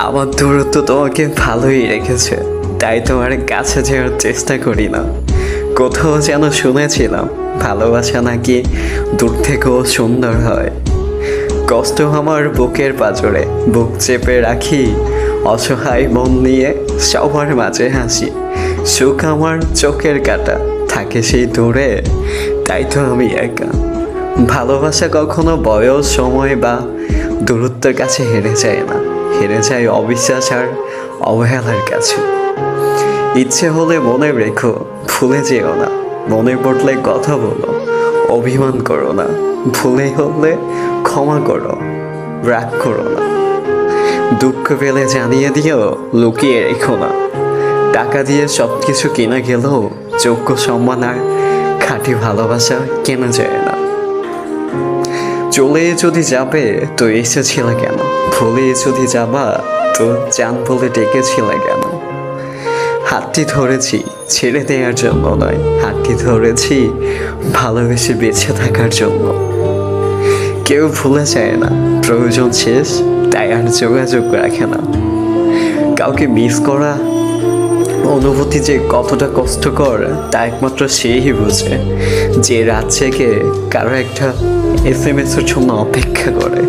আমার দূরত্ব তোমাকে ভালোই রেখেছে, তাই তোমার কাছে যাওয়ার চেষ্টা করি না। কোথাও যেন শুনেছিলাম ভালোবাসা নাকি দূর থেকেও সুন্দর হয়। কষ্ট আমার বুকের পাঁজরে, বুক চেপে রাখি, অসহায় মন নিয়ে সবার মাঝে হাসি। সুখ আমার চোখের কাটা, থাকে সেই দূরে, তাই তো আমি একা। ভালোবাসা কখনো বয়স, সময় বা দূরত্বের কাছে হেরে যায় না, হেরে যায় অবিশ্বাস আর অবহেলার কাছে। ইচ্ছে হলে মনে রেখো, ভুলে যেও না। মনে পড়লে কথা বলো, অভিমান করো না। ভুলে হলে ক্ষমা করো, রাগ করো না। দুঃখ পেলে জানিয়ে দিও, লুকিয়ে রেখো না। টাকা দিয়ে সব কিছু কেনা গেলেও যোগ্য সম্মান আর খাঁটি ভালোবাসা কেনা যায় না। চলে যদি যাবে তো এসেছিলে কেন? ভুলে যদি যাবা তো জান বলে ডেকেছিলে কেন? হাতটি ধরেছি ছেড়ে দেওয়ার জন্য নয়, হাতটি ধরেছি ভালোবেসে বেঁচে থাকার জন্য। কেউ ভুলে যায় না, প্রয়োজন শেষ তাই আর যোগাযোগ রাখে না। কাউকে মিস করা অনুভূতি যে কতটা কষ্টকর তা একমাত্র সেই বুঝে, যে রাত জেগে কারো একটা SMS এর জন্য অপেক্ষা করে।